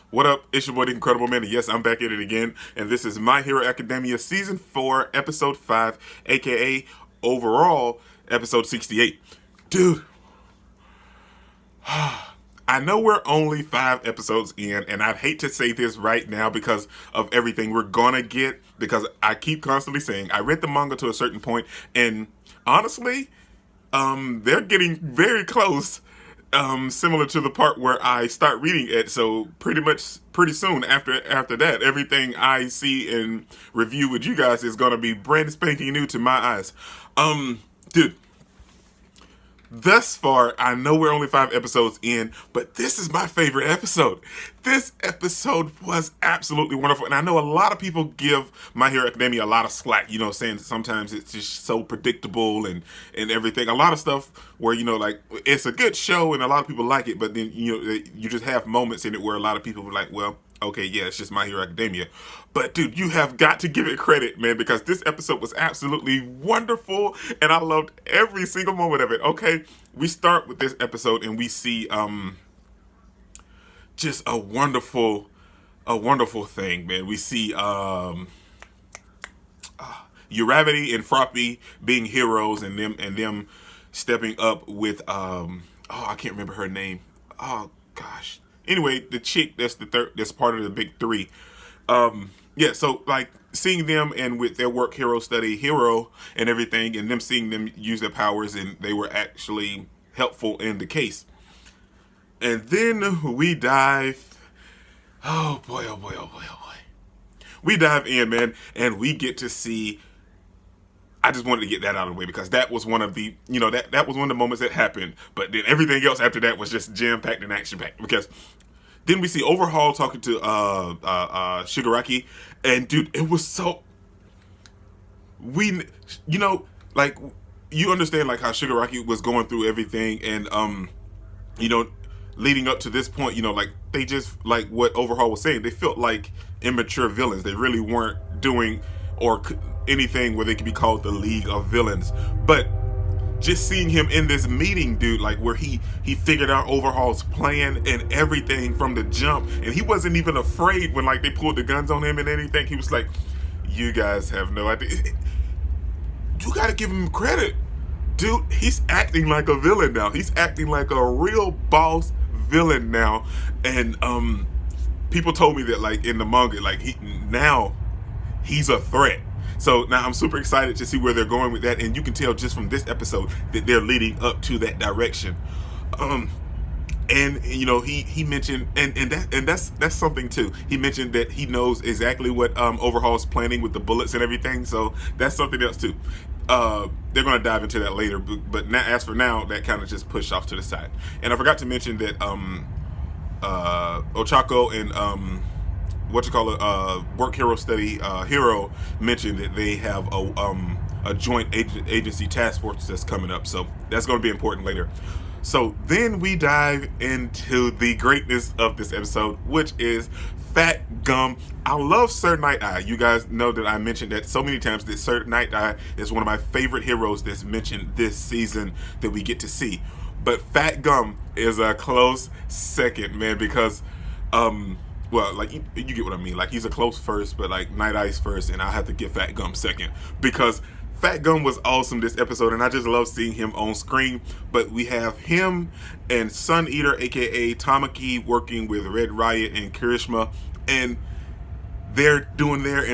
What up? It's your boy, the Incredible Man, and yes, I'm back at it again. And this is My Hero Academia Season 4, Episode 5, aka overall, Episode 68. Dude, I know we're only 5 episodes in, and I'd hate to say this right now because of everything we're gonna get, because I keep constantly saying I read the manga to a certain point, and honestly, they're getting very close, similar to the part where I start reading it. So pretty soon after that, everything I see and review with you guys is gonna be brand spanking new to my eyes. Dude, thus far, I know we're only 5 episodes in, but this is my favorite episode. This episode was absolutely wonderful, and I know a lot of people give My Hero Academia a lot of slack, saying sometimes it's just so predictable and everything. A lot of stuff where, like, it's a good show and a lot of people like it, but then, you just have moments in it where a lot of people are like, well, okay, yeah, it's just My Hero Academia. But dude, you have got to give it credit, man, because this episode was absolutely wonderful and I loved every single moment of it. Okay, we start with this episode and we see just a wonderful thing, man. We see Uravity and Froppy being heroes and them stepping up with I can't remember her name. Oh gosh. Anyway, the chick that's part of the big three. Yeah, so like seeing them and with their work hero study hero and everything, and them seeing them use their powers, and they were actually helpful in the case. And then we dive. Oh boy, oh boy, oh boy, oh boy. We dive in, man, and we get to see. I just wanted to get that out of the way because that was one of the, that was one of the moments that happened. But then everything else after that was just jam packed and action packed. Because then we see Overhaul talking to Shigaraki, and dude, it was so we, like you understand like how Shigaraki was going through everything, and you know, leading up to this point, like they just like what Overhaul was saying. They felt like immature villains. They really weren't doing or anything where they could be called the League of Villains. But just seeing him in this meeting, dude, like where he figured out Overhaul's plan and everything from the jump, and he wasn't even afraid when like they pulled the guns on him and anything. He was like, "You guys have no idea." You gotta give him credit, dude. He's acting like a villain now. He's acting like a real boss villain now, and people told me that like in the manga, like he's a threat. So now I'm super excited to see where they're going with that, and you can tell just from this episode that they're leading up to that direction. And he mentioned, and that's something too. He mentioned that he knows exactly what Overhaul's planning with the bullets and everything. So that's something else too. They're going to dive into that later, but now, as for now, that kind of just pushed off to the side. And I forgot to mention that Ochako and work hero study hero mentioned that they have a joint agency task force that's coming up, so that's going to be important later. So then we dive into the greatness of this episode, which is Fat Gum. I love Sir Night Eye. You guys know that I mentioned that so many times that Sir Night Eye is one of my favorite heroes that's mentioned this season that we get to see. But Fat Gum is a close second, man, because well, like you get what I mean. Like he's a close first, but like Night Eye's first, and I have to get Fat Gum second because Fat Gum was awesome this episode, and I just love seeing him on screen. But we have him and Suneater, aka Tamaki, working with Red Riot and Kirishima, and they're doing they're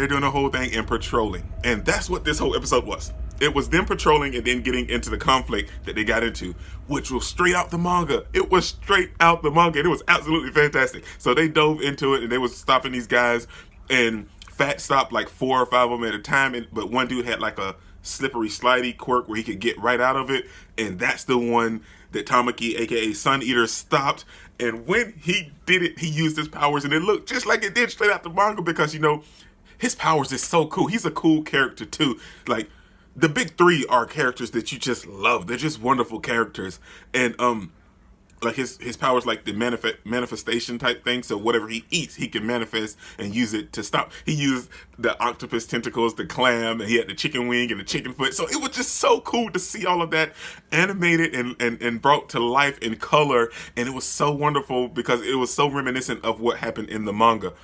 doing the whole thing and patrolling, and that's what this whole episode was. It was them patrolling and then getting into the conflict that they got into, which was straight out the manga. It was straight out the manga, and it was absolutely fantastic. So they dove into it, and they was stopping these guys, and Fat stopped like 4 or 5 of them at a time, but one dude had like a slippery slidey quirk where he could get right out of it, and that's the one that Tamaki, aka Suneater, stopped. And when he did it, he used his powers, and it looked just like it did straight out the manga because his powers is so cool. He's a cool character too. Like the big three are characters that you just love. They're just wonderful characters, and like his powers like the manifestation type thing. So whatever he eats, he can manifest and use it to stop. He used the octopus tentacles, the clam, and he had the chicken wing and the chicken foot. So it was just so cool to see all of that animated and brought to life in color. And it was so wonderful because it was so reminiscent of what happened in the manga.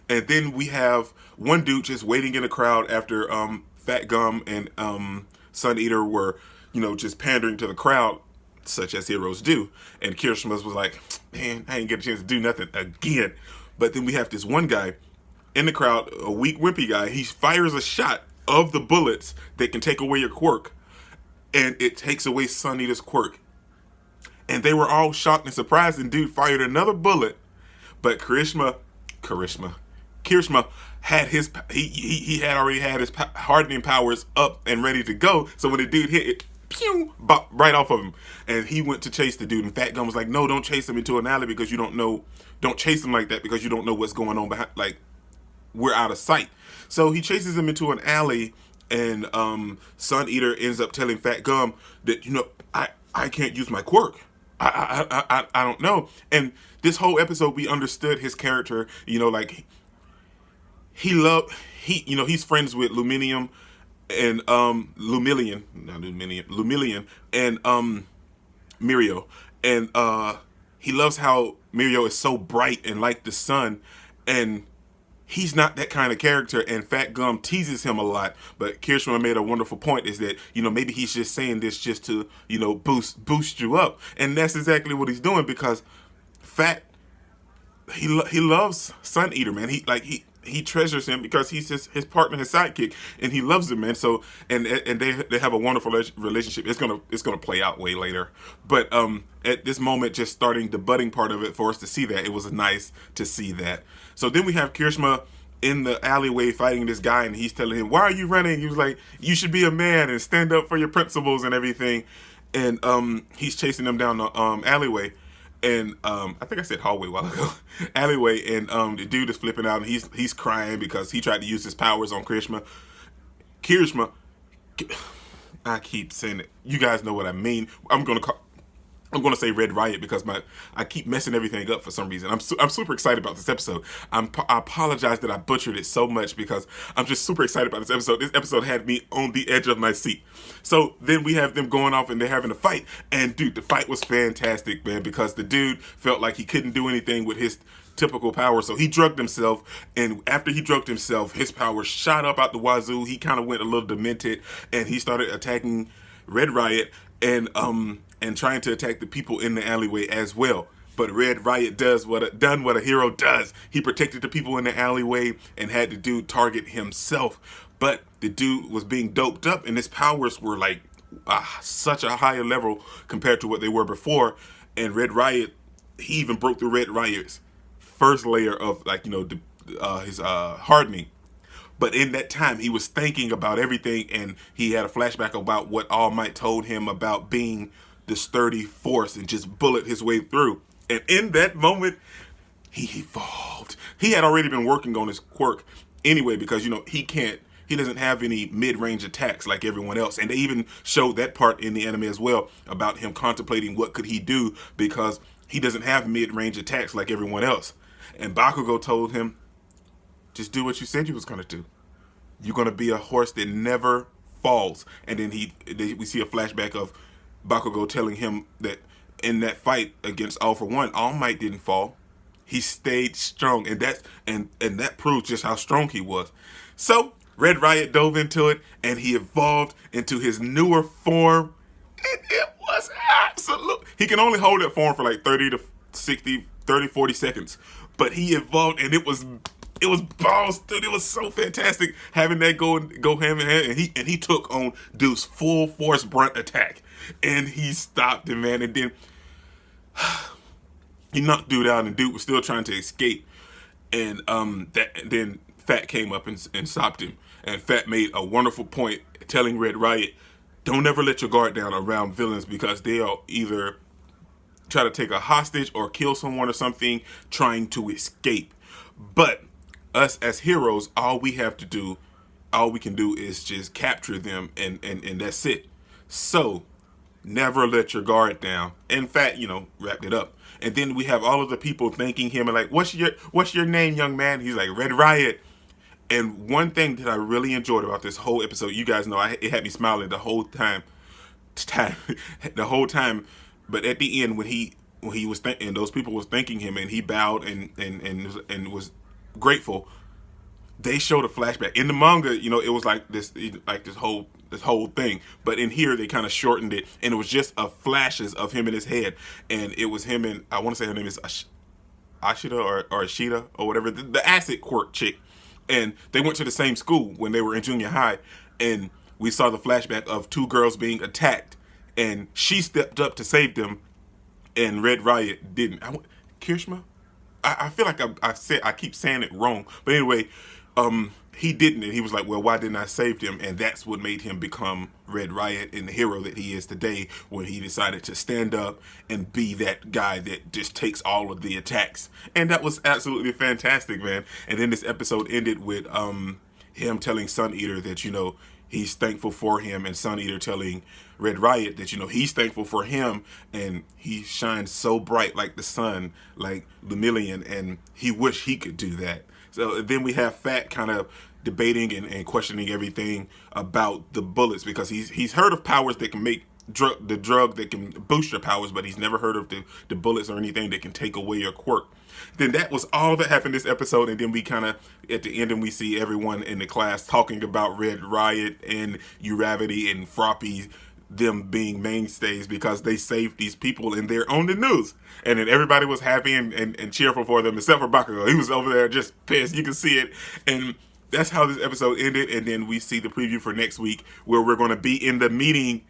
And then we have one dude just waiting in the crowd after Fat Gum and Suneater were, just pandering to the crowd, such as heroes do. And Kirishima was like, man, I ain't get a chance to do nothing again. But then we have this one guy in the crowd, a weak, wimpy guy. He fires a shot of the bullets that can take away your quirk. And it takes away Suneater's quirk. And they were all shocked and surprised. And dude fired another bullet. But Kirishima had his, he had already had his hardening powers up and ready to go. So when the dude hit it, pew, bop, right off of him. And he went to chase the dude. And Fat Gum was like, no, don't chase him into an alley because you don't know, don't chase him like that because you don't know what's going on behind, like, we're out of sight. So he chases him into an alley, and Suneater ends up telling Fat Gum that, I can't use my quirk. I don't know. And this whole episode, we understood his character, like, he's friends with Luminium and Lumillion and Mirio, and he loves how Mirio is so bright and like the sun, and he's not that kind of character, and Fat Gum teases him a lot. But Kirishima made a wonderful point, is that maybe he's just saying this just to boost you up, and that's exactly what he's doing, because Fat, he loves Suneater, man. He treasures him because he's his partner, his sidekick, and he loves him, man. So and they have a wonderful relationship. It's gonna play out way later, but at this moment, just starting the budding part of it for us to see that, it was nice to see that. So then we have Kirishima in the alleyway fighting this guy, and he's telling him, "Why are you running?" He was like, "You should be a man and stand up for your principles and everything." And he's chasing them down the alleyway. And I think I said hallway a while ago, alleyway, and the dude is flipping out, and he's crying because he tried to use his powers on Kirishima. I keep saying it. You guys know what I mean. I'm gonna say Red Riot because I keep messing everything up for some reason. I'm super excited about this episode. I apologize that I butchered it so much because I'm just super excited about this episode. This episode had me on the edge of my seat. So then we have them going off and they're having a fight, and dude, the fight was fantastic, man, because the dude felt like he couldn't do anything with his typical power, so he drugged himself, and after he drugged himself, his power shot up out the wazoo. He kind of went a little demented, and he started attacking Red Riot and trying to attack the people in the alleyway as well. But Red Riot done what a hero does. He protected the people in the alleyway and had the dude target himself. But the dude was being doped up, and his powers were like such a higher level compared to what they were before. And Red Riot, he even broke through Red Riot's first layer of his hardening. But in that time, he was thinking about everything, and he had a flashback about what All Might told him about being the sturdy force and just bullet his way through. And in that moment, he evolved. He had already been working on his quirk anyway, because he doesn't have any mid-range attacks like everyone else. And they even showed that part in the anime as well, about him contemplating what could he do because he doesn't have mid-range attacks like everyone else. And Bakugo told him, just do what you said you was going to do. You're going to be a horse that never falls. And then we see a flashback of Bakugo telling him that in that fight against All For One, All Might didn't fall. He stayed strong, and that proves just how strong he was. So Red Riot dove into it, and he evolved into his newer form, and it was absolute. He can only hold that form for like 30 to 60, 30, 40 seconds, but he evolved, and it was balls, dude. It was so fantastic having that go hand in hand, and he took on dude's full force brunt attack, and he stopped him, man. And then he knocked dude out, and dude was still trying to escape, and then Fat came up and stopped him, and Fat made a wonderful point telling Red Riot, don't ever let your guard down around villains, because they'll either try to take a hostage or kill someone or something trying to escape. But us as heroes, all we can do is just capture them, and that's it. So Never let your guard down. In fact, wrapped it up. And then we have all of the people thanking him and like, what's your name, young man? He's like, Red Riot. And one thing that I really enjoyed about this whole episode, you guys know, it had me smiling the whole time, the whole time. But at the end, when he was and those people was thanking him, and he bowed and was grateful. They showed a flashback in the manga. It was like this whole thing, but in here they kind of shortened it, and it was just a flashes of him in his head, and it was him and I want to say her name is Ashida or Ashida or whatever, the acid quirk chick, and they went to the same school when they were in junior high, and we saw the flashback of two girls being attacked, and she stepped up to save them, and Red Riot didn't. Kirishima? I feel like I keep saying it wrong, but anyway, he didn't, and he was like, well, why didn't I save him? And that's what made him become Red Riot and the hero that he is today, when he decided to stand up and be that guy that just takes all of the attacks. And that was absolutely fantastic, man. And then this episode ended with him telling Suneater that, he's thankful for him, and Suneater telling Red Riot that, he's thankful for him, and he shines so bright like the sun, like Lemillion, and he wish he could do that. So then we have Fat kind of debating and questioning everything about the bullets, because he's heard of powers that can make the drug that can boost your powers, but he's never heard of the bullets or anything that can take away your quirk. Then that was all that happened this episode, and then we kind of at the end, and we see everyone in the class talking about Red Riot and Uravity and Froppy, them being mainstays because they saved these people and they're on the news. And then everybody was happy and cheerful for them, except for Bakugo. He was over there just pissed. You can see it. And that's how this episode ended. And then we see the preview for next week, where we're going to be in the meeting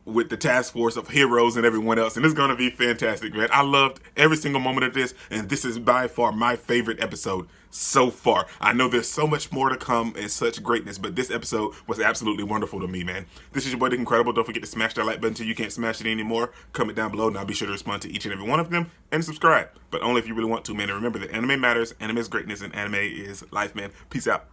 with the task force of heroes and everyone else, and it's going to be fantastic, man. I loved every single moment of this, and this is by far my favorite episode so far. I know there's so much more to come and such greatness, but this episode was absolutely wonderful to me, man. This is your boy Dick Incredible. Don't forget to smash that like button till you can't smash it anymore. Comment down below, and I'll be sure to respond to each and every one of them, and subscribe, but only if you really want to, man. And remember that anime matters, anime is greatness, and anime is life, man. Peace out.